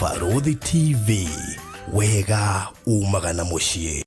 Barothi TV, wega umaga na muciĩ.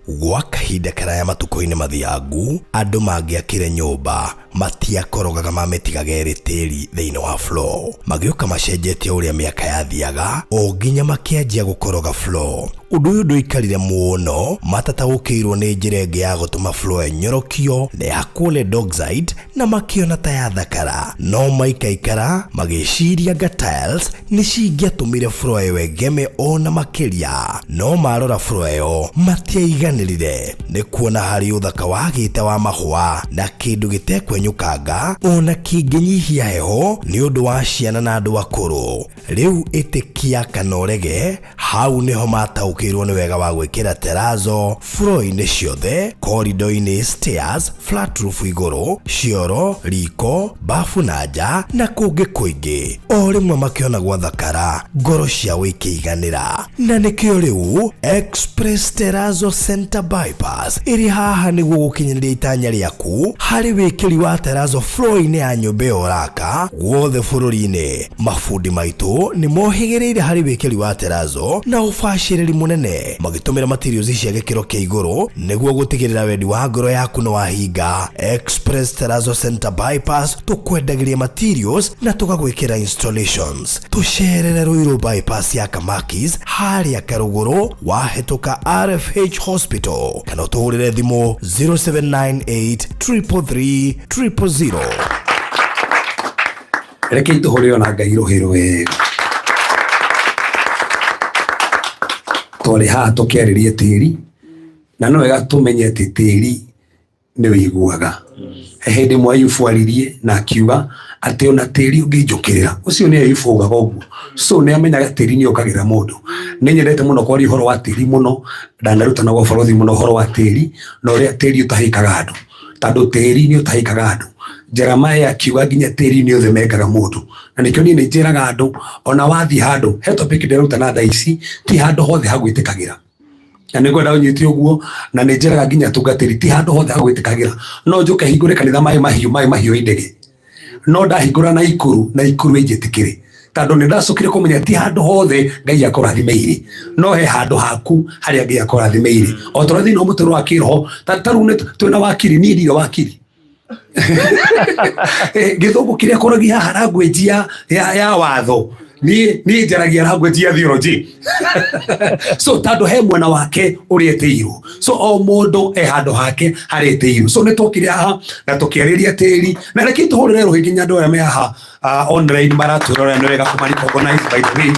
Gwa kahinda karaya matuko-inĩ mathiangu, andũ mangĩakire nyũmba matiakorogaga mametigagĩrĩ tĩri thĩinĩ wa floor. Magĩũka macenjetie ũrĩa mĩaka yathiaga, o nginya makĩanjia gũkoroga floor. Ũndũ ũyũ ndũikarire mũno, matataũkĩirwo nĩ njĩra ĩngĩ ya gũtũma floor enyorokio na yakwo lead oxide na makĩona ta yathakara. No maikaikara magĩciria anga tiles nĩ cingĩatũmire floor ĩyo ĩgeme ona makĩria. No marora floor ĩyo matiaiganĩrire, nĩ kuona harĩ ũthaka wagĩte wa mahũa na kĩndũ gĩtekwenyũkanga ona kĩngĩnyihia heho nĩ ũndũ wa ciana na andũ akũrũ. Rĩu ĩtĩkia kana ũrege, hau nĩho mataũkĩirwo nĩ wega wa gwĩkĩra terazo floor-inĩ ciothe, corridor-inĩ, stairs, flat roof igũrũ, cioro, riko, bafu na nja na kũngĩ kũingĩ. O rĩmwe makĩona gwathakara, ngoro ciao ikĩiganĩra. Na nĩkĩo rĩu Express Terazo Center Bypass ĩrĩ haha nĩguo gũkinyĩria itanya rĩaku harĩ wĩkĩri wa terazo floor-inĩ ya nyũmba ĩyo ũraka guothe bũrũri-inĩ. Mafundi maitũ nĩ mohĩgĩrĩire harĩ wĩkĩri wa terazo na ũbacĩrĩri mũnene, magĩtũmĩra materials cia gĩkĩro kĩa igũrũ nĩguo gũtigĩrĩra wendi wa ngoro yaku nĩ wahinga. Express Terazo Center Bypass tũkwendagĩria materials na tũgagwĩkĩra installations. Tũcerere Ruiru bypass ya Kamakis harĩa Karũgũrũ wahĩtũka RFH Hospital, kana ũtũhũrĩre thimũ 0798 333 000. Reke itũhũrĩre ona Ngai rũhĩ rwega. Twarĩ haha tũkĩarĩria tĩri, na no wega tũmenye atĩ tĩri nĩ wĩiguaga. He hĩndĩ ĩmwe Ayubu aririe na akiuga atĩ ona tĩri ũngĩnjũkĩrĩra, ũcio nĩ Ayubu augaga ũguo. So nĩ amenyaga tĩri nĩ ũkagĩra mũndũ. Nĩ nyendete mũno kwaria ũhoro wa tĩri mũno, ndanarutana gwa barothi mũno ũhoro wa tĩri na ũrĩa tĩri ũtahĩkaga andũ, tondũ tĩri nĩ ũtahĩkaga andũ. Jeremiah akiuga nginya tĩri nĩ ũthĩ mekaga mũndũ. Na nĩkĩo niĩ nĩnjĩraga andũ ona wathiĩ handũ, he topic ndĩrarutana thaa ici, ti handũ hothe hagwĩtĩkagĩra. Na nĩngwenda ũnyite ũguo, na nĩnjĩraga nginya tungatĩri ti handũ hothe hagwĩtĩkagĩra. No njũke hingũre kanitha maĩ mahiũ indege. No ndahingũra na ikuru ĩnjĩtĩkĩre. Tondũ nĩndacokire kũmenya ti handũ hothe Ngai akũrathimeire. No he handũ haku harĩa Ngai akũrathimeire. O tũrathiĩ no mũtũro wa kĩroho, tarũ twĩna wakiri, niĩ ndiga wakiri. Gĩthũngũ kĩrĩa kũragia haha language ya watho, niĩ njaragia language ya theology. So tondũ he mwena wake ũrĩa ĩtĩirwo. So o mũndũ e handũ hake harĩa ĩtĩirwo. So nĩtwokire haha na tũkĩarĩria tĩri, na reke tũhũrĩre rũhĩ nginya andũ arĩa me haha online maratwĩrora nĩ wega kũmaricognize by the way.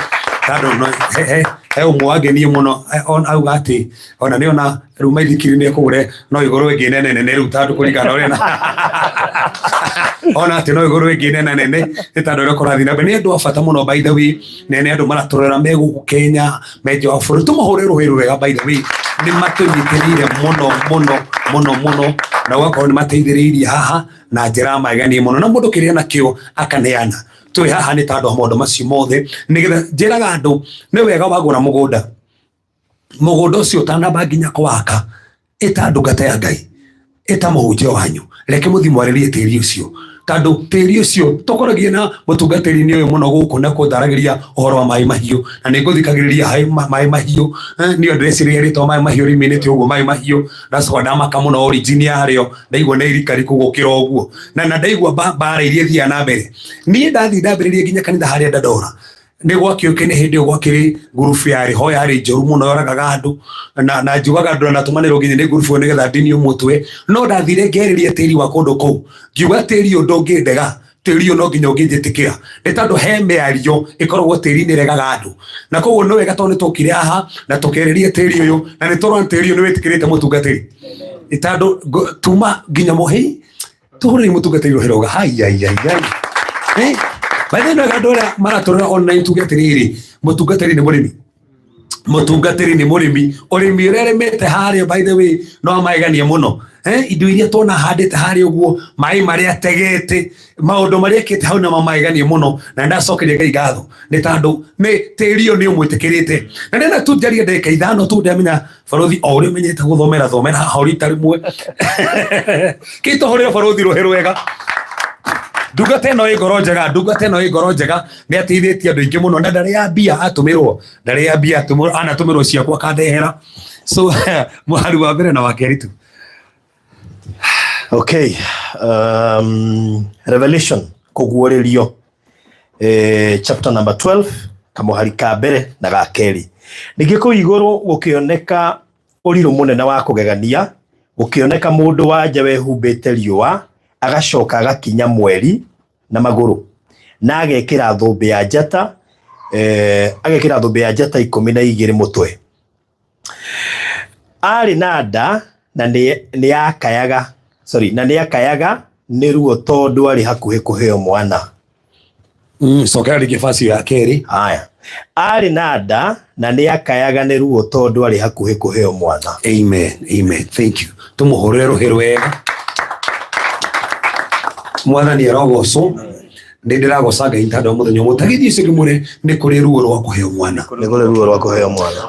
Tondũ he ũmwe wangenie mũno auga atĩ ona nĩona rĩu maithikiri nĩ ekũgũre no igũrũ ĩngĩ nene rĩu tondũ kũringana ũrĩa ona atĩ no igũrũ ĩngĩ nene nĩ tondũ ũrĩa kũrathiĩ na mbere. Nĩ andũ a bata mũno by the way, nĩ andũ maratũrora me gũkũ Kenya, me nja wa bũrũri. Tũmahũrĩre rũhĩ rwega by the way, nĩ matũnyitĩrĩire mũno na ũgakorwo nĩ mateithĩrĩirie haha na njĩra maganie mũno, na mũndũ kĩrĩa nakĩo akaneana. Twĩ haha nĩ tondũ maũndũ macio mothe, nĩgetha njĩraga andũ nĩ wega wagũra mũgũnda ũcio ũtanamba nginya kũwaka, ĩta ndungata ya Ngai, ĩta mũhunjia wanyu, reke mũthiĩ mwarĩrie tĩri ũcio. Tondũ tĩri ũcio tũkoragia na mũtungatĩri-inĩ ũyũ mũno gũkũ na kũndaragĩria ũhoro wa maĩ mahiũ, na nĩngũthikagĩrĩria maĩ mahiũ. Nĩyo ndĩreciria rĩtwa maĩ mahiũ riumĩte ũguo maĩ mahiũ, ndacoka ndamaka mũno origin yarĩo, ndaigua nĩ irikariku gũkĩra ũguo, na ndaigua mbara iria thiaga na mbere. Niĩ ndathiĩ ndambĩrĩria nginya kanitha harĩa Dandora, nĩ gwakĩũke nĩ hĩndĩ ĩyo gwakĩrĩ ngurubu yarĩ ho yarĩ njoru mũno yoragaga andũ, na njugaga andũ natũmanĩrwo nginya nĩ ngurubu nĩgetha ndinio mũtwe. No ndathire ngĩarĩria tĩri wa kũndũ kũu, ngiuga tĩri ũyũ ndũngĩndega, tĩri ũyũ no nginya ũngĩnjĩtĩkĩra, nĩ tondũ he mĩario ĩkoragwo tĩri-inĩ ĩregaga andũ. Na koguo nĩ wega tondũ nĩtwokire haha na tũkĩarĩria tĩri ũyũ, na nĩtũrona tĩri ũyũ nĩ wĩtĩkĩrĩte mũtungatĩri. Nĩ tondũ tuma nginya mũhĩ tũhũrĩre mũtungatĩri rũhĩ rwega. By the way, andũ arĩa maratũrora online tuge atĩrĩrĩ, mũtungatĩri nĩ mũrĩmi. Mũtungatĩri nĩ mũrĩmi, ũrĩmi ũrĩa arĩmĩte harĩa by the way no amaganie mũno. Indo iria tuona handĩte harĩa ũguo, maĩ marĩa ategete, maũndũ marĩa ekĩte hau na mamaganie mũno, na ndacokeria Ngai ngatho nĩ tondũ tĩri ũyũ nĩ ũmwĩtĩkĩrĩte. Na nĩna tu njaria ndagĩka ithano tu ndamenya barothi o ũrĩa ũmenyete gũthomera haha rita rĩmwe. Kĩtũhũrĩre barothi rũhĩ rwega. ndungata ĩno ĩ ngoro njega nĩ ateithĩtie andũ aingĩ mũno na ndarĩ ya mbia atũmĩrwo anatũmĩrwo ciakwa akandehera. So mũhari wa mbere na wa kerĩ tu. Okay, Revelation kũguũrĩrio chapter number 12 kamuhari ka mbere na ga kerĩ. Ningĩ kũu igũrũ gũkĩoneka ũrirũ mũnene wa kũgegania, gũkĩoneka mũndũ wa nja wehumbĩte riũa agacoka agakinya mweri na magũrũ na agekĩra thũmbĩ ya njata, agekĩra thũmbĩ ya njata 12 mũtwe. Arĩ na nda na nĩ akayaga nĩ ruo tondũ arĩ hakuhĩ kũheo mwana. Cokera rĩngĩ basi ya kerĩ. Haya, arĩ na nda na nĩ akayaga nĩ ruo tondũ arĩ hakuhĩ kũheo mwana. Amen, thank you. Tũmũhũrĩre rũhĩ rwega. Mwathani arogocwo. Nĩ ndĩragoca Ngai tondũ mũthenya mũtagithie icio ngĩmwĩre nĩ kũrĩ ruo rwa kũheo mwana.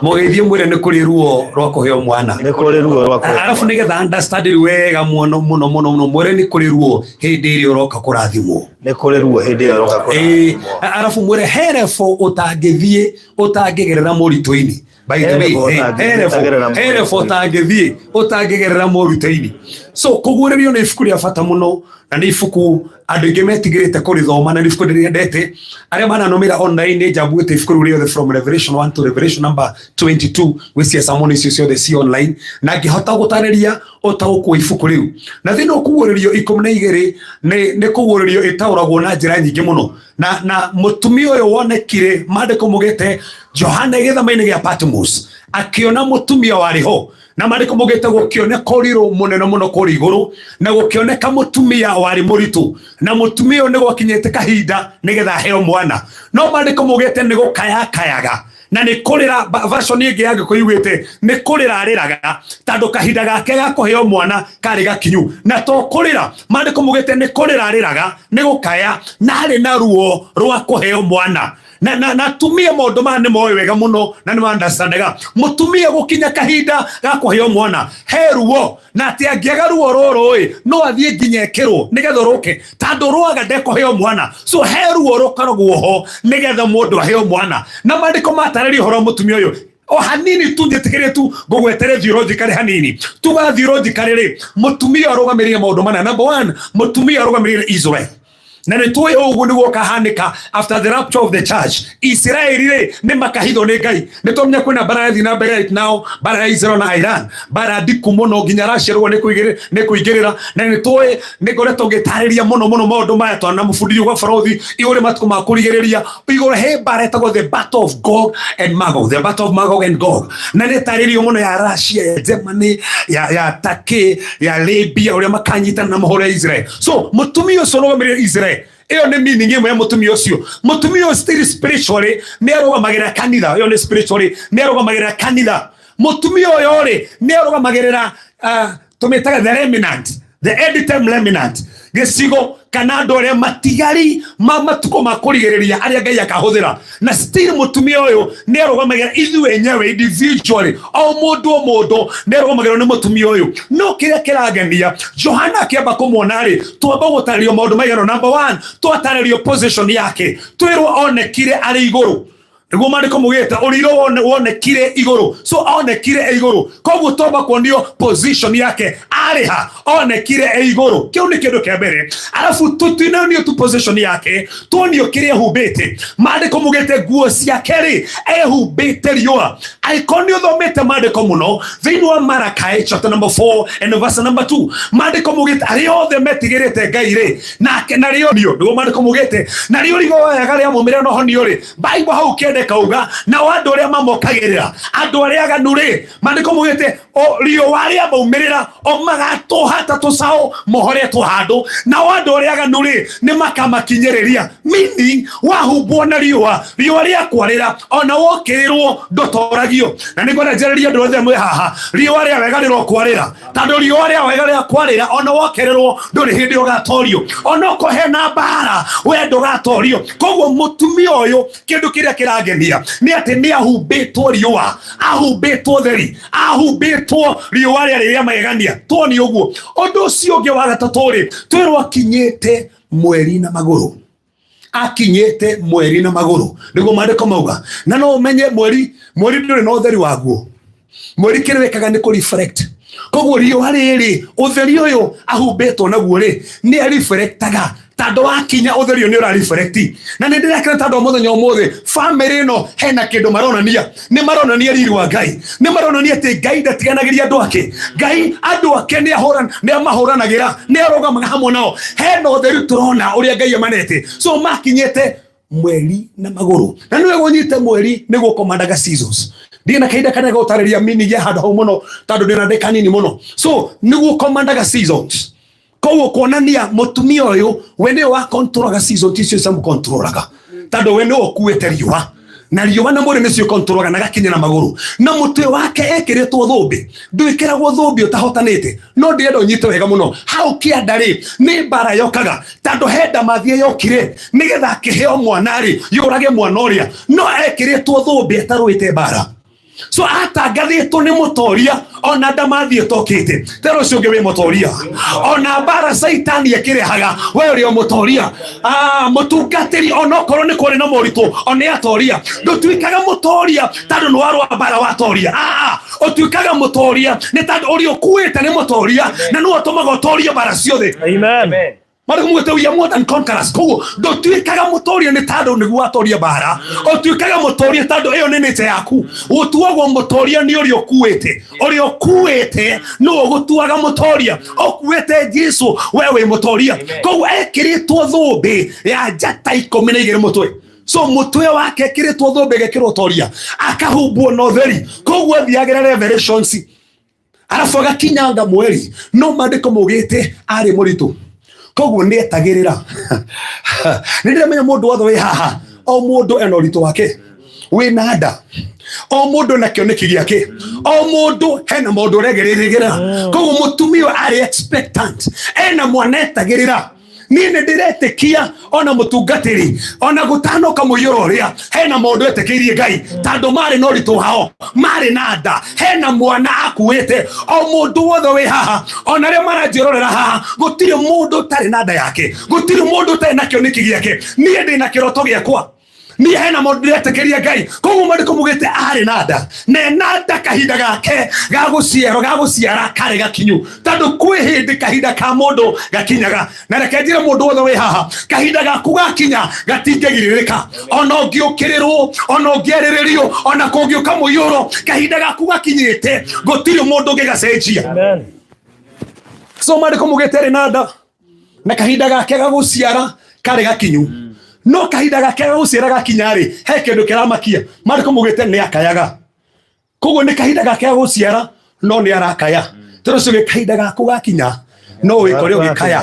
Mũgeithie mwĩre nĩ kũrĩ ruo rwa kũheo mwana. Arabu nĩgetha understand wega mũno mwĩre nĩ kũrĩ ruo hĩndĩ ĩrĩa ũroka kũrathimwo. Arabu mwĩre herefo ũtangĩgerera moritũ-inĩ. By the way, herefo ũtangĩgerera moritũ-inĩ. So kũguũrĩrio nĩ ibuku rĩa bata mũno na nĩ ibuku andũ aingĩ metigĩrĩte kũrĩthoma na nĩ ibuku rĩendete. Arĩa mananũmĩra online nĩ njambuĩte ibuku rĩu rĩothe from Revelation 1 to Revelation number 22 gwĩcia samoni icio ciothe ci online na ngĩhota gũtarĩria ũtaũkwo ibuku rĩu. Na thĩinĩ wa kũguũrĩrio 12 nĩ kũguũrĩrio ĩtaũragwo na njĩra nyingĩ mũno na mũtumia ũyũ wonekire maandĩko mugĩte Johana gĩthama-inĩ gĩa Patmos akĩona mũtumia warĩ ho na maandĩko mugĩte gũkĩoneka ũrirũ mũnene mũno kũrĩ igũrũ na gũkĩoneka mũtumia warĩ mũritũ na mũtumia ũyũ nĩ gwakinyĩte kahinda nĩgetha aheo mwana, no maandĩko mugĩte nĩ gũkayakayaga na nĩ kũrĩra. Version ĩngĩ ya Gĩkũyũ yugĩte nĩ kũrĩra arĩraga tondũ kahinda gake ga kũheo mwana karĩ gakinyu, na to kũrĩra. Maandĩko mugĩte nĩ kũrĩra arĩraga, nĩ gũkaya na arĩ na ruo rwa kũheo mwana. Na tumia maũndũ maya nĩ moĩ wega mũno na nĩ mandastandaga. Mũtumia gũkinya kahinda ga kũheo mwana he ruo, na atĩ angĩaga ruo rũrũ no athiĩ nginya ekĩrwo nĩgetha rũke tondũ rwaga ndekũheo mwana. So he ruo rũkoragwo ho nĩgetha mũndũ aheo mwana, na maandĩko matarĩria ũhoro mũtumia ũyũ o hanini tu njĩtĩkĩrie tu ngũgwetere theologically hanini tuga theologically mũtumia arũgamĩrĩire maũndũ mana. Number 1, mũtumia arũgamĩrĩire Israel. Na nĩ tuĩ ũguo nĩguo kahanĩka after the rapture of the church. Israeli nĩ makahithwo nĩ Ngai. Nĩ tũmenya kwĩna bara yathi na mbere right now, bara ya Israel na Iran, bara ndiku mũno nginya Russia rũgo nĩ kũingĩrĩra. Na nĩ tuĩ nĩ ngoretwo ngĩtarĩria mũno maũndũ maya twana mũbundithio gwa barothi igũrĩ matukũ ma kũrigĩrĩria igũrĩ he bara etagwo the battle of Gog and Magog, the battle of Magog and Gog. Na nĩ tarĩrio mũno ya Russia, ya Germany, ya Turkey, ya Libya ũrĩa makanyitana na mahoro ya Israel. So mũtumia ũcio ũrũgamĩrĩire Israel, iyo nĩ meaning ĩmwe ya mũtumia ũcio. Mũtumia ũcio still spiritually nĩ arũgamagĩrĩra kanitha. Iyo nĩ spiritually nĩ arũgamagĩrĩra kanitha. Mũtumia ũyũ nĩ arũgamagĩrĩra tũmĩtaga the remnant, the end time remnant, gĩcigo kana andũ arĩa matigari matukũ ma kũrigĩrĩria arĩa Ngai akahũthĩra. Na still mũtumia ũyũ nĩ arũgamagĩrĩra ithuĩ enyewe individually, o mũndũ nĩ arũgamagĩrĩrwo nĩ mũtumia ũyũ. No kĩrĩa kĩrangenia Johana akĩamba kũmuona twamba gũtarĩrio maũndũ maigana. Number 1, twatarĩrio position yake, twĩrwo onekire arĩ igũrũ. Nĩguo maandĩko mugĩte ũrirũ wonekire igũrũ. So onekire igũrũ, koguo twamba kuonio position yake arĩ ha, onekire igũrũ. Kĩu nĩ kĩndũ kĩa mbere. Arabu tutinanio tu position yake, tuonio kĩrĩa ehumbĩte. Maandĩko mugĩte nguo ciake ehumbĩte riũa. Aikoni ũthomete maandĩko mũno thĩinĩ wa Malachi chapter number 4 and verse number 2. Maandĩko mugĩte arĩa othe metigĩrĩte Ngai nake narĩo nĩguo maandĩko mugĩte narĩo rigoyaga rĩa mũmĩrĩra no honio Bible hau kĩende kauga na andũ arĩa mamokagĩrĩra, andũ arĩa aganu maandĩko mugĩte riũa rĩa maumĩrĩra o magatũhata tũcaũ mohoretwo handũ, na andũ arĩa aganu nĩ makamakinyĩrĩria. Meaning wahumbwo na riũa rĩa kwarĩra ona wokĩrĩrwo ndũtoragio. Na nĩ ngwenda njarĩrie andũ othe mwĩ haha, riũa rĩa wega rĩrokwarĩra, tondũ riũa rĩa wega rĩa kwarĩra ona wokĩrĩrwo ndũrĩ hĩndĩ ũgatorio, ona ũkohe na mbara we ndũgatorio. Koguo mũtumia ũyũ kĩndũ kĩrĩa kĩrangenia nĩ atĩ nĩ ahumbĩtwo riũa, ahumbĩtwo theri, ahumbĩtwo riũa rĩa magegania. Tuoni ũguo. Ũndũ ũcio ũngĩ wa gatatũ twĩrwo akinyĩte mweri na maguru akinyete mweri na maguru niguo mandiko mauga na no umenye mweri nduri na utheri waguo mweri kirekaga ni ku reflect koguo riũa rĩrĩ ũtheri ũyũ ahumbĩtwo naguo rĩ nĩ areflectaga tando wakinya ũtheri nĩ ũra reflect na nĩ ndĩrekĩra tando mũthenya ũmũthĩ family ĩno hena kĩndũ maronania nĩ maronania riri wa Ngai nĩ maronania atĩ Ngai ndatiganagĩria andũ ake Ngai andũ ake nĩ amahũranagĩra nĩ arũgamaga hamwe nao hena ũtheri tũrona ũrĩa Ngai amanete so makinyĩte mweri na magũrũ na nĩwe gũnyite mweri nĩguo komandaga seasons ndina kaida kana gũtarĩria mini ya handũ hau mũno tondũ ndĩna ndeka nini mũno so nĩguo komandaga seasons koguo kuonania mũtumia ũyũ we nĩwe wa controlaga seasons icio cia mũcontrolaga tondũ we nĩwe ũkuĩte riũa na riũa na mwĩrĩ nĩcio controlaga na gakinya na magũrũ na mũtwe wake ekĩrĩtwo thũmbĩ ndwĩkĩragwo thũmbĩ ũtahotanĩte no ndĩenda ũnyite wega mũno hau kĩanda rĩ nĩ mbara yokaga tondũ henda mathie yokire nĩgetha akĩheo mwana rĩ yũrage mwana ũrĩa no ekĩrĩtwo thũmbĩ atarũĩte mbara so atangathĩtwo nĩ mũtoria ona ndamathiĩ tokĩte tero ũcio ũngĩ wĩ mũtoria ona mbara Saitani akĩrehaga we ũrĩ o mũtoria mũtungatĩri ona okorwo nĩ kũrĩ na moritũ ona atoria ndũtuĩkaga mũtoria tondũ nĩ warũa mbara watoria ũtuĩkaga mũtoria nĩ tondũ ũrĩa ũkuĩte nĩ mũtoria na nĩwe ũtũmaga ũtorie mbara ciothe amen Mariko mwete we are more than conquerors koguo ndũtuĩkaga mũtoria nĩ tondũ nĩguo watoria mbara ũtuĩkaga mũtoria tondũ ĩyo nĩ nĩte yaku ũtuagwo mũtoria nĩ ũrĩa ũkuĩte no ũgũtuaga mũtoria ũkuĩte Jesũ we wĩ mũtoria koguo ekĩrĩtwo thũmbĩ ya njata 12 mũtwe so mũtwe wake ekĩrĩtwo thũmbĩ gekĩrwo ũtoria akahumbwo na ũtheri koguo thiagĩra revelations arabu agakinyanga mweri no mandĩko maugĩte arĩ mũritũ koguo nĩ etagĩrĩra nĩ ndĩramenya mũndũ wothe wĩ haha o mũndũ ena ũritũ wake wĩna nda o mũndũ na kĩoneki gĩake o mũndũ hena maũndũ ũregerĩrĩra koguo mũtumia arĩ expectant ena mwana etagĩrĩra niĩ nĩ ndĩretĩkia ona mũtungatĩri ona gũtanoka mũiyũro ũrĩa hena maũndũ etĩkĩirie Ngai tondũ marĩ na ũritũ wao marĩ na nda hena mwana akuĩte o mũndũ wothe wĩ haha ona arĩa maranjĩrorera haha gũtirĩ mũndũ ũtarĩ na nda yake gũtirĩ mũndũ ũtarĩ na kĩoneki gĩake niĩ ndĩ na kĩroto gĩakwa niĩ hena maũndũ ndĩretĩkĩria Ngai koguo mandĩko mugĩte arĩ na nda na nda kahinda gake gagũciara karĩ gakinyu tondũ kwĩ hĩndĩ kahinda ka mũndũ gakinyaga na reke njĩre mũndũ wothe wĩ haha kahinda gaku gakinya gatingĩgirĩrĩka ona ũngĩũkĩrĩrwo ona ũngĩarĩrĩrio ona kũngĩũka mũiyũro kahinda gaku gakinyĩte gũtirĩ mũndũ ũngĩgacenjia so mandĩko mugĩte arĩ na nda na kahinda gake gagũciara karĩ gakinyu no kahinda gake gũciara gakinya rĩ he kĩndũ kĩramakia mandĩko mugĩte nĩ akayaga koguo nĩ kahinda gake gũciara no nĩ arakaya tondũ ũcio kahinda gaku gakinya no wĩkore ũgĩkaya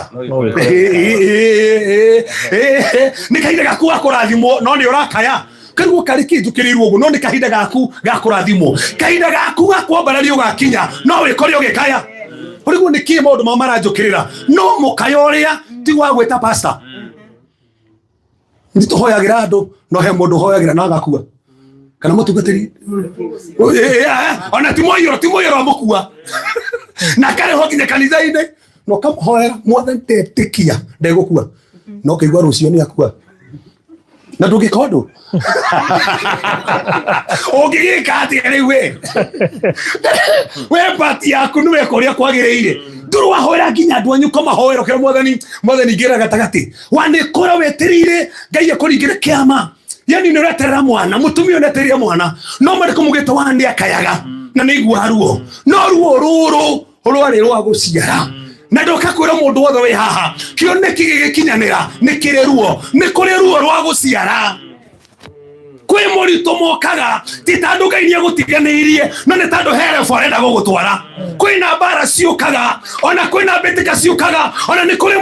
nĩ kahinda gaku gakũrathimwo no nĩ ũrakaya koguo karĩ kĩnjũkĩrĩirwo ũguo no nĩ kahinda gaku gakũrathimwo kahinda gaku gakwambarario gakinya no wĩkore ũgĩkaya ũrĩguo nĩ kĩ maũndũ maranjũkĩrĩra no mũkaya ũrĩa ti wa gwĩta pastor Ndito hoyagira andũ no he mũndũ hoyagira na agakua kana mũtungatĩri ona ti moyoro mũkua na kare hokinya kanitha-inĩ no kamhoera mwathani tetĩkia ndegũkua no kĩigua rũcio nĩ akua na ndũngĩka ũndũ ũngĩgĩka atĩa rĩu we pati yaku nĩweka ũrĩa kwagĩrĩire ndũrĩ wahoera nginya andũ anyu kũmahoera kĩra mwathani ngĩra gatagatĩ wanĩkora wetereire Ngai akũringĩre kĩama yani nĩ ũreterera mwana mũtumia ũnetereire mwana no mandĩko mugĩte nĩ akayaga na nĩ igua ruo no ruo rũrũ rwarĩ rwa gũciara na ndoka kwĩra mũndũ wothe wĩ haha kĩoneki gĩgĩkinyanĩra nĩ kĩrĩ ruo nĩ kũrĩ ruo rwa gũciara kwĩ mũritũ mokaga ti tondũ Ngai nĩegũtiganĩirie no nĩ tondũ herebo arenda gũgũtwara kwĩna mbara ciũkaga ona kwĩna mbĩtĩka ciũkaga ona nĩ kũrĩ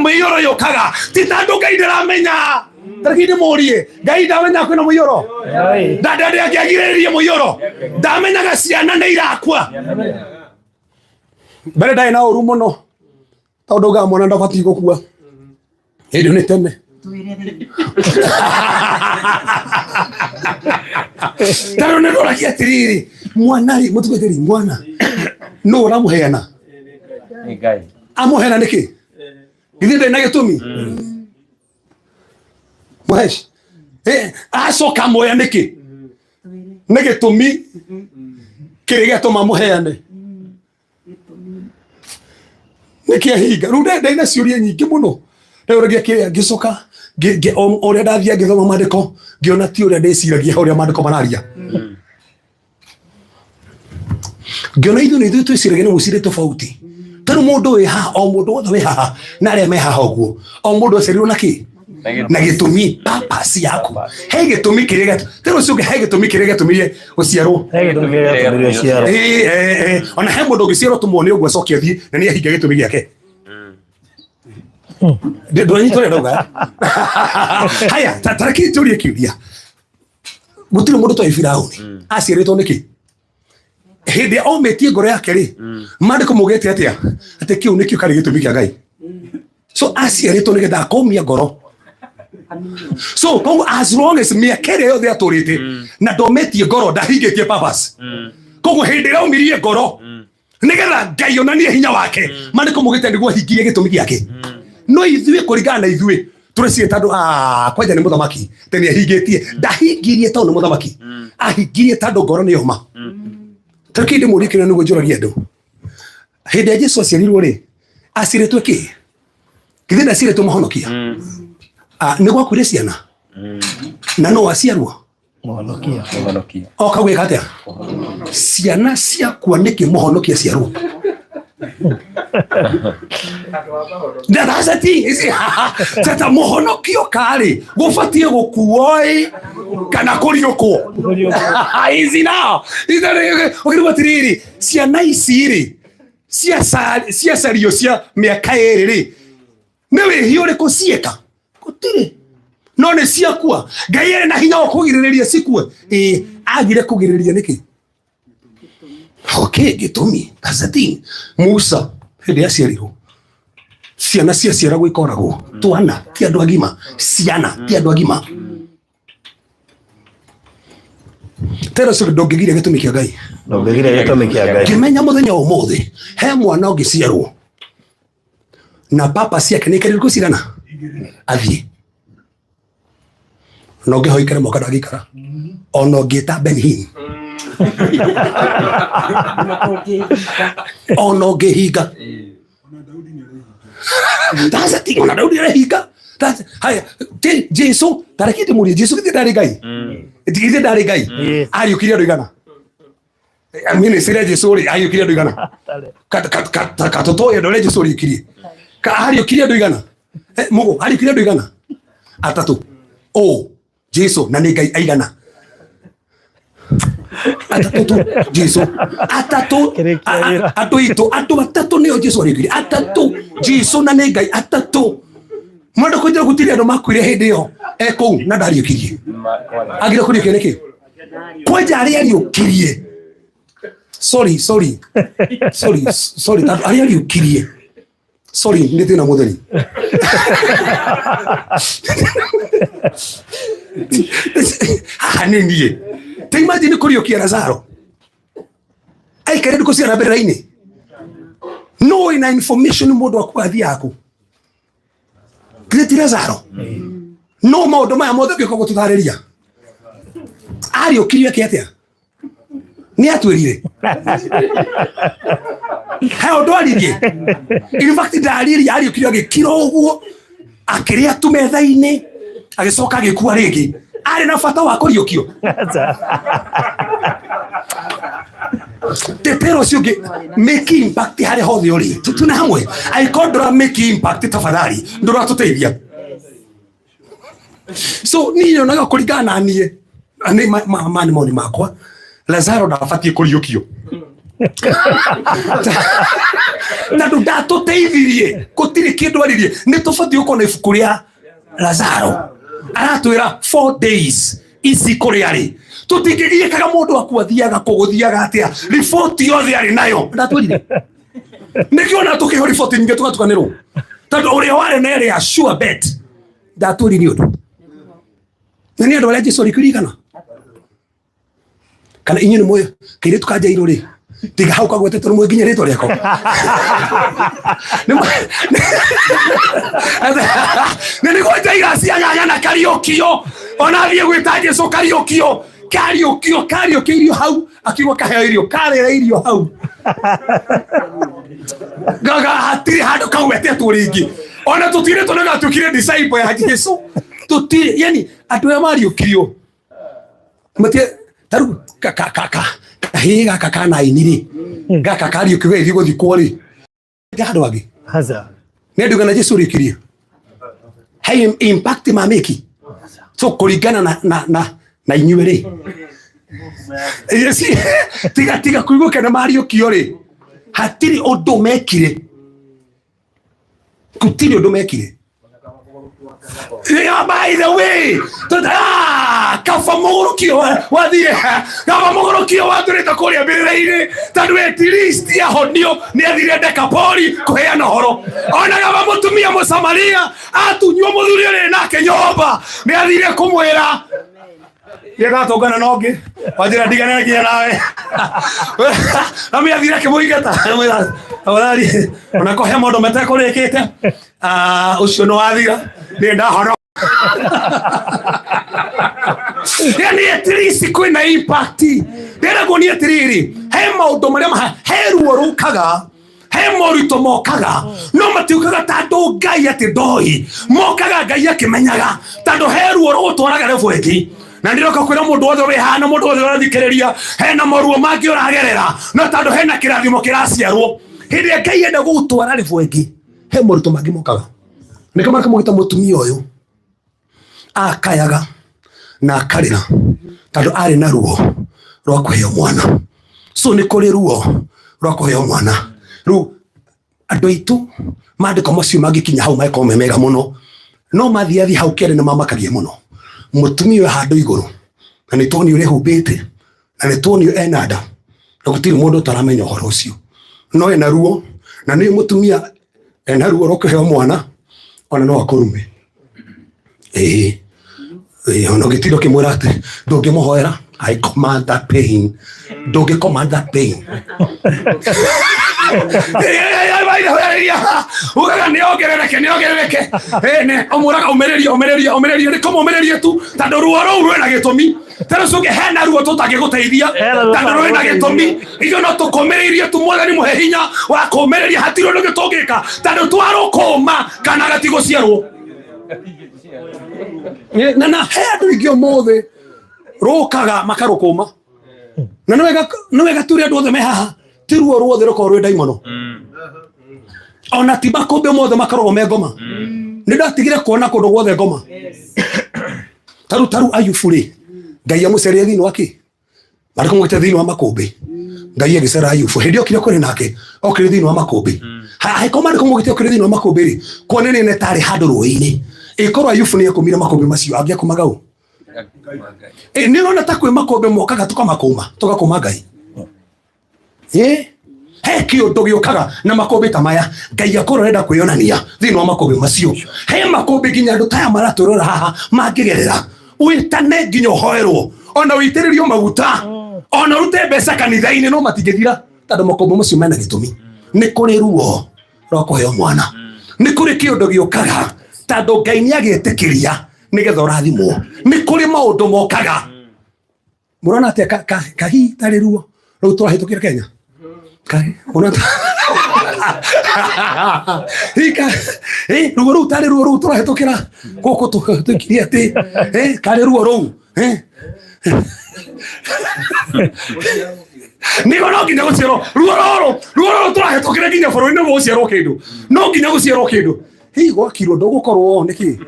mũiyũro yũkaga ti tondũ Ngai ndaramenya tarĩkĩ ndĩmũrie Ngai ndamenya kwĩna mũiyũro ndangĩagirĩrĩrie mũiyũro ndamenyaga ciana nĩ irakua mbere ndarĩ na ũru mũno tondũ uga mwana ndabatiĩ gũkua hĩndĩ nĩ tene taro nĩ ndoragia atĩrĩrĩ mwana rĩ mũtungatĩri mwana no ũramũheana amũheana nĩkĩ githĩ ndĩ na gĩtũmi Mwesh. Acoka moya niki. Nige tumi. Kirige tuma muheane. Niki ahiga. Rude ndaina ciuria nyingi muno. Rĩu ngĩkĩrĩa ngĩcoka ũrĩa ndathiĩ ngĩthoma maandĩko ngĩona ti ũrĩa ndĩciragia ũrĩa maandĩko mararia. Ngĩona ithuĩ twĩciragia nĩ mũcirĩ tofauti. Tarĩ mũndũ wĩ haha, o mũndũ wothe wĩ haha na arĩa me haha ũguo. O mũndũ aciarirwo na kĩ? Na gĩtũmi purpose yaku. He gĩtũmi kĩrĩa tarĩ ũcio ũngĩ he gĩtũmi kĩrĩa gĩatũmire ũciarwo. He gĩtũmi kĩrĩa gĩatũmire ũciarwo. Ona he mũndũ ũngĩciarwo tũmuone ũguo acoke athiĩ na nĩ ahinga gĩtũmi gĩake. Ndũnyitwo ndauga. Haya, taraki turie kiuria. Gũtirĩ mũndũ ta Firaũni. Aciarĩtwo nĩkĩ? Hĩndĩ ometie ngoro yake rĩ. Maandĩko mugĩte atĩa? Atĩ kĩu nĩkĩo karĩ gĩtũmi kĩa Ngai. So aciarĩtwo nĩgetha akomia ngoro. So kongo as long as mĩaka ĩrĩa yothe atũrĩte na ndometie ngoro ndahingĩtie purpose. Kongo hĩndĩ ĩrĩa omirie ngoro nĩgetha Ngai onanie hinya wake. Maandĩko mugĩte nĩguo ahingirie gĩtũmi gĩake. No ithuĩ kũringana na ithuĩ tũreciria tondũ kwanja nĩ mũthamaki tene ahingĩtie ndahingirie tondũ nĩ mũthamaki ahingirie tondũ ngoro nĩ yoma. Tarĩki ndĩmũrie kĩrĩa nĩguo njũragia andũ. Hĩndĩ ya Jesũ aciarirwo rĩ acirĩtwo kĩ? Githĩ ndacirĩtwo mũhonokia? Nĩ gwakuire ciana na no aciarwo mũhonokia. Kaugĩka atĩa? Ciana ciakua nĩkĩ mũhonokia ciarwo? That's the thing. Tata mũhonokio karĩ gũbatiĩ gũkuoi kana kũriũkwo. Easy now. Ũkĩrĩgwo atĩrĩrĩ ciana ici rĩ ciacario cia mĩaka ĩrĩ rĩ nĩ wĩhia ũrĩkũ cieka? Gũtirĩ. No nĩ ciakua. Ngai arĩ na hinya wa kũgirĩrĩria cikue. Agire kũgirĩrĩria nĩkĩ? Okay, gĩtũmi. That's the thing. Musa hĩndĩ aciarirwo ciana ciaciaragwo ikoragwo twana ti andũ agima. Ciana ti andũ agima. Tera sio ndongegire gĩtũmi kĩa Ngai. Ndongegire gĩtũmi kĩa Ngai. Kĩmenya mũthenya ũmũthĩ he mwana ũngĩciarwo na papa ciake nĩ kĩrĩkũ cigana athiĩ. No ngĩhoikare mwaka ndagĩikara. Ona ũngĩta Benhin. Ona ũngĩhinga. That's the thing. Ona Daudi arahinga. Haya, Jesũ tarĩki ndĩmũrie Jesũ githĩ ndarĩ Ngai? Githĩ ndarĩ Ngai? Ariũkirie andũ igana. Ministry ya Jesũ rĩ ariũkirie andũ igana. Katotoya ndore Jesũ ariũkirie. Ariũkirie andũ igana. Mũgo ariũkirie andũ igana. Atatũ. Jesũ na nĩ Ngai aigana. Atatũ Jesũ atatũ andũ atatũ nĩo Jesũ ariũkirie. Atatũ Jesũ na nĩ Ngai atatũ. Mũndũ kũnjĩra gũtirĩ andũ makuire hĩndĩ ĩyo kũu na ndariũkirie. Agire kũriũkia nĩkĩ? Kwanja arĩa ariũkirie. Sorry arĩa ariũkirie. Sorry nĩ thĩna mũtheri. Nĩ niĩ. Ta imagine kũriũkia Lazaro. Aikare ndũkũ ciana mbere-inĩ. No ina information mũndũ akwathi yako. Githĩ Lazaro. No maũndũ maya mothe ngĩũka gũtũtarĩria. Ariũkirie atĩa? Nĩ atwĩrire. He ũndũ aririe. In fact ndaririe ariũkirie agĩkira ũguo akĩrĩa tu metha-inĩ agĩcoka agĩkua rĩngĩ. Arĩ na bata wa kũriũkio. Tetero ũcio ũngĩ make impact harĩ hothe ũrĩ. Tuna hamwe. Angĩkorwo ndũramake impact tafadhali ndũratũteithia. So niĩ nyonaga kũringana na niĩ nĩ maoni makwa Lazaro ndabatiĩ kũriũkio. Tondũ ndatũteithirie gũtirĩ kĩndũ aririe. Nĩ tũbatiĩ gũkorwo na ibuku rĩa Lazaro. Aratwĩra 4 days ici kũrĩ arĩ. Tũtingĩgiĩkaga mũndũ akũathiaga kũgũthiaga atĩa. Riboti yothe arĩ nayo. Ndatwĩrire. Nĩkĩo ona tũkĩho riboti nyingĩ tũgatukanĩrwo. Tondũ ũrĩa warĩ na ĩrĩa sure bet. Ndatwĩrire ũndũ. Na nĩ andũ arĩa Jesũ arĩkĩrigana. Kana inyuĩ nĩ mũĩ kairĩtu ka Jairũ rĩ tiga hau kagwete turu mwiginya ritwa riako nini gweta iracia nyanya na kariokio ona thie gwita Jesu kariokio irio hau akigwa kaheo irio karera irio hau gaga hatiri handu kagwete turingi ona tutire tunaga tukire disciple ya Jesu tutire yani andu ya mariokio matie taru kahiga kakana iniri gaka kariokio ithi guthi kwori handu agi haza ne ndugana Jesu rikirio hai impact mameki so kuringana na inyuere yesi tiga kuigwa kana mariokio ri hatiri undu mekire kutiri undu mekire yeah, by the way kafa mogorokio wathire kafa mogorokio wathurite kuria mbirira-ini tondu at least ahonio ni athire Dekapoli kuheana horo ona gaba mutumia Musamaria atunywa muthuri uri nake nyomba ni athire kumwira yegatongana nongi wajira ndigana nginya nawe nami athire kimuigata awali ona kohe mondo metekurikite ucio no wathira ni ndahoro yani at least kwina impact ndera goni atiriri he maundu maria he ruo rukaga he morito mokaga no matiukaga tando Ngai ati ndoi mokaga Ngai akimenyaga tando he ruo rutwaraga refueki na ndiroka kwira mundu wothe uri hana mundu wothe urathikiriria hena moruo mangi uragerera no tando hena kirathimo kiraciarwo hindi Ngai enda gutwara refueki he morito mangi mokaga nikama kamugita mutumia uyu akayaga na akarira tando ari na ruo rwa kuheo mwana so ni kuri ruo rwa kuheo mwana ru andu aitu mandiko macio magikinya hau maiko memega muno no mathiathi hau kere na mamakagie muno mutumia handu iguru na ni toni uri humbite na ni toni ena nda na gutiri mundu taramenya horo ucio no ena ruo na ni mutumia ena ruo rwa kuheo mwana ona no akurume ono gitiro kimwira ati ndungimuhoera I command that pain. Don't command that pain. Ugaga niogerereke. Ne omuraga omereria ni kama omereria tu tando ruo ruo na gitumi. Tara suge hena ruo tutagiguteithia. Tando ruo na gitumi. Iyo no tukomereria tu mwathani muhe hinya wa komereria hatiro no gitongika. Tando twaro koma kana gatigo ciarwo. Na hedu igio mothe rokaga makarokoma na no wega turi andu othe me haha tiruo ruothe roko rwe daimono ona tiba kombe mothe makarogo me ngoma ni ndatigire kuona kundu guothe ngoma taru ayufuri Ngai amuceria thini waki bariko mwete thini wa makombe Ngai agicera ayufu hindi okire kuri nake okire thini wa makombe hai koma ndiko mwete okire thini wa makombe ri kuonene ne tari handu ruini ikoro ayufu ni ekumira makombe macio angia kumagau nirona takwe makombe mokaga tukamakoma Ngai he kiundu giukaga na makombe tamaya Ngai akoro renda kwionania thini wa makombe macio he makombe ginya andu taya maraturora haha mangigerera uitane nginya hoerwo ona uitiririo maguta ona rute mbeca kanitha-ini no matingithira tondu makombe macio mena gitumi ni kuri ruo rwa kuheo mwana ni kuri kiundu giukaga tondu Ngai ni agitikiria nigetha urathimwo ni kuri maundu mokaga murona ate kahi tari ruo riu turahitukira Kenya kahi ona ruo riu tari ruo riu turahitukira guku tukiria ati kari ruo riu nigo no nginya guciarwo ruo roro turahitukira nginya bururi-ini guciarwo kindu no nginya guciarwo kindu gwakirwo ndugukorwo niki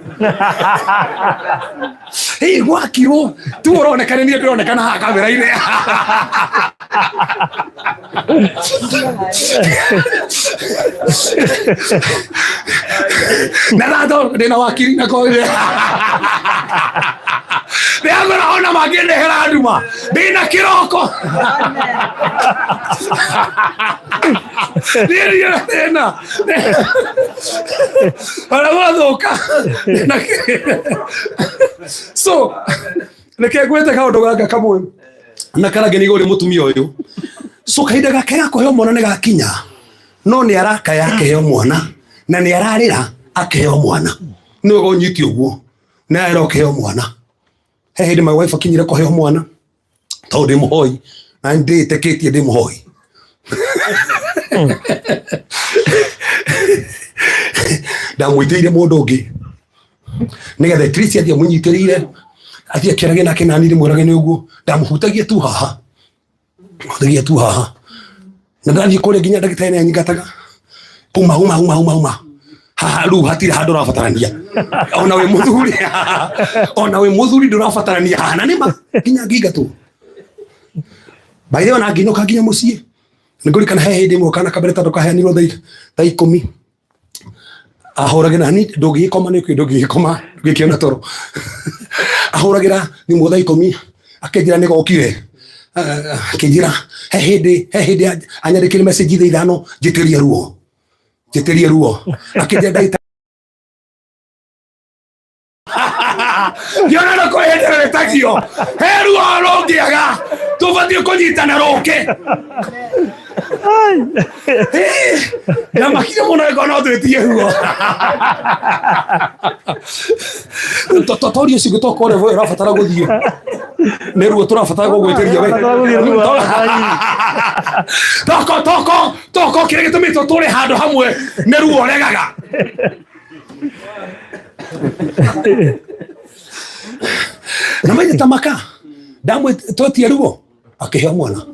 gwakirwo tu uronekana ni ndironekana ha kamera-ini na rado ndina wakiri na ko Ndagora ona magindehera nduma ndina kiroko ndina ala wathoka so reke gwete kaundu gaka kamwe na Karanja ni iguri mutumia uyu So kahinda gake ga kuheo mwana ni gakinya, no ni arakaya akiheo mwana na ni ararira akiheo mwana. Ni go nyiti uguo na ero akiheo mwana. He hindi my wife akinyire kuheo mwana to ndi muhoi na ndi teketie ndi muhoi. Ndamwitiire mundu ungi nigetha Tricia athie munyitirire athie akirage nake nani ndi murage ni uguo ndamuhutagia tu haha na ndathie kure nginya ndagitari ni anyingataga uma haha ru hatire handu rabatarania ona we muthuri ndurabatarania haha na nima nginya ngingatu baire ona nginuka nginya mucii ngurikana he hindi mwe kana kabere tando kaheanirwo thaa 10 ahuragira ni ndugikoma ni ndugikoma ndugikiona toro ahuragira ni mwe thaa 10 akenjira ni gokire akenjira he hindi anyandikire message thaa 5 jitiria ruo akenjira ndaita Diona no koyendera retagio heru arongiaga tubatie kunyitana roke ya makina mona kono twetie huo totorio sigito kore vo rafatara guthie ne ruo turafatara gugweteria we toko kire gitumito turi handu hamwe ne ruo regaga na maithe tamaka ndamwe twetie ruo akiheo mwana.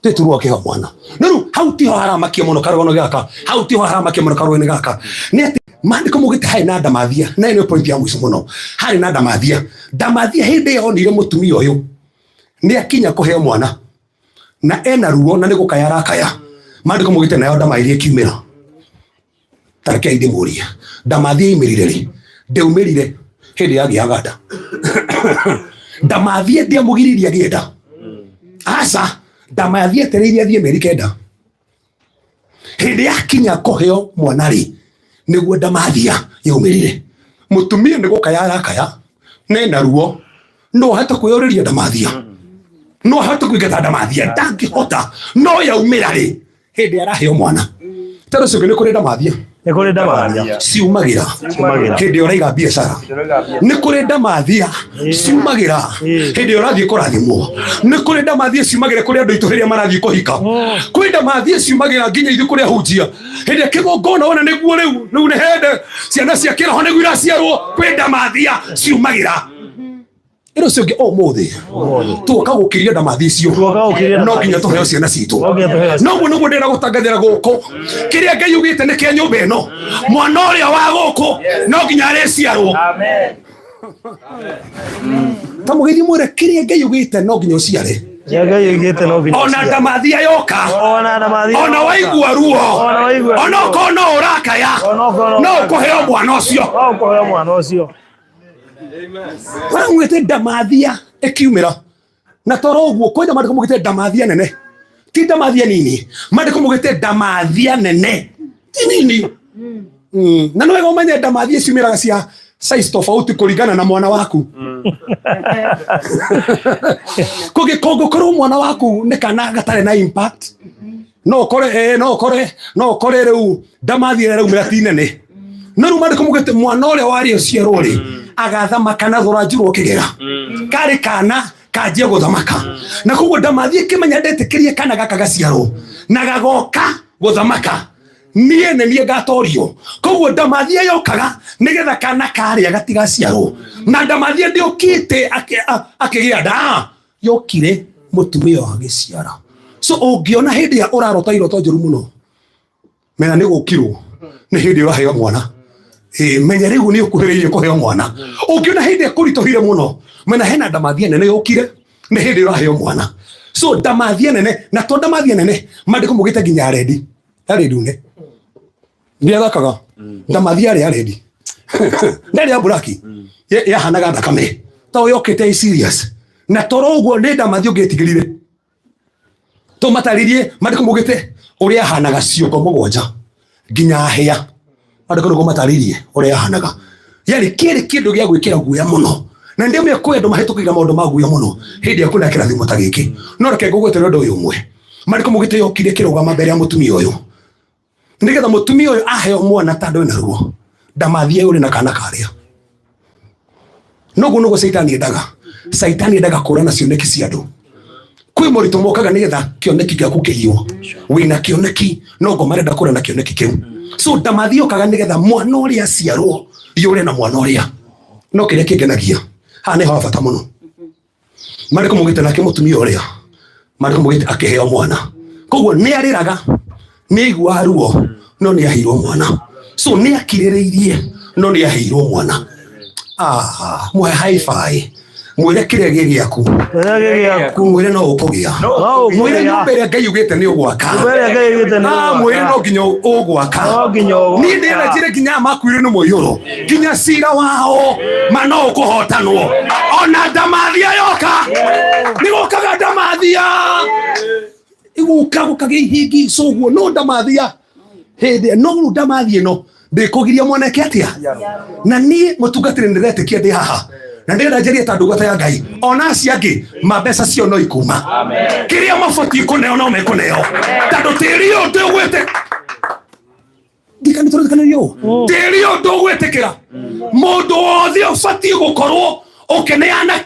Teturuo akiheo mwana naru hauti haramakia muno karono gaka hauti haramakia muno karono gaka ni ati mandiko mugite hai na ndamathia na ino point ya mwiso muno hari na ndamathia hindi yonire mutumia uyu ni akinya kuheo mwana na ena ruo na nigukaya arakaya mandiko mugite nayo ndamairie kiumira tareke indi muria ndamathia imirire ri ndeumirire hindi yagiaga nda ndamathia ndia mugiriria gienda asa ndamathia tereiria thie meri kenda hindi yakinya kuheo mwana ri niguo ndamathia yumirire mutumia nigukaya arakaya nena ruo no hata kuyoriria ndamathia no hata kuigata ndamathia ndangihota no yaumira ri hindi araheo mwana tero cyo ni kuri ndamathia ciumagira hindi uraiga biacara ni kuri ndamathia ciumagira hindi urathie kurathimwo ni kuri ndamathia ciumagira kuri andu ituhiria marathie kuhika kuri ndamathia ciumagira nginya ithu kuri ahunjia hindi kigongona wona niguo riu ni hende ciana cia kiraho niguo iraciarwo kuri ndamathia ciumagira ero cio o muthi tuoka gukiria ndamathia cio no nginya tuheo ciana citu no muno ndira gutangathira guku kiria Ngai ugite ni kia nyumba ino mwana uria wa guku no nginya areciarwo amen tamugithi mwire kiria Ngai ugite no nginya uciare ona ndamathia yoka ona waigua ruo ona kono urakaya no kuheo mwana ucio Wangwete ndamathia ekiumira na toro uguo kwenda mandiko mugite ndamathia nene ti ndamathia nini mandiko mugite ndamathia nene ti nini na no wega umenye ndamathia ciumiraga cia size tofauti kuringana na mwana waku kongo mwana waku ni kana gatare na impact no kore riu ndamathia riu mira ti nene na ru mandiko mugite mwana uria wari uciarwo ri agathamaka na thorajirwo kigera kari kana kanjie guthamaka na koguo ndamathia kimenya ndetikirie kana gaka gaciarwo na gagoka guthamaka nie ngatorio koguo ndamathia yokaga nigetha kana karia gatigaciarwo na ndamathia ndiokite akigia nda yokire mutumia wa giciara so ungiona hindi ya urarota iroto njuru muno mena ni gukirwo ni hindi uraheo mwana menya riu ni ukuhiririe kuheo mwana ungiona hindi akuritohire muno mena hena ndamathia nene yokire ni hindi uraheo mwana so ndamathia nene na to ndamathia nene mandiko mugite nginya ready une ndia thakaga ndamathia ready ndari ya buraki ya hanaga thakame to yokite serious na toro uguo ni ndamathia ungitigirire to mataririe mandiko mugite uria hanaga ciongo mugwanja nginya hia andiko ngo mataririe uria hanaga yari kiri kindu gya gwikira guya muno na ndio me kwendo mahitukiga maundu maguya muno hindi akuna kirathimo tagiki no reke ngugwetera ndu uyu umwe mariko mugite yokire kirugama mbere ya mutumia uyu nigetha mutumia uyu aheo mwana tando na ruo ndamathie uri na kana karia nogu Saitani endaga kurana cioneki cia andu kwi muritu mokaga nigetha kioneki giaku kihiwo wina kioneki nogu marenda kurana kioneki kiu so ndamathie okaga nigetha mwana uria aciarwo yure na mwana uria no kiria kingenagia ha ni ho bata muno mariko mugite nake mutumia uria mariko mugite akiheo mwana koguo ni ariraga ni igua ruo no ni ahirwo mwana so ni akiririirie no ni ahirwo mwana mwe haifai mwire kiria gigiaku mwire no ukugia mwire nyumba iria Ngai ugite ni ugwaka mwire no nginya ugwaka ni ndira njire nginya makwire no moyoro nginya cira wao mano ukuhotanwo ona ndamathia yoka ni gukaga ndamathia iguka ihingi soguo no ndamathia hindi no ndamathia no ndikugiria mwanake atia na ni mutungatire ndiretikia ndi haha na ndira njerie ta ndugata ya Ngai ona aciangi mabesa cio no ikuma kiria maboti kuneo no mekuneo tando tirio ndugwete dikani torokanio tirio ndugwetekera mundu othe ubati gukorwo ukeneana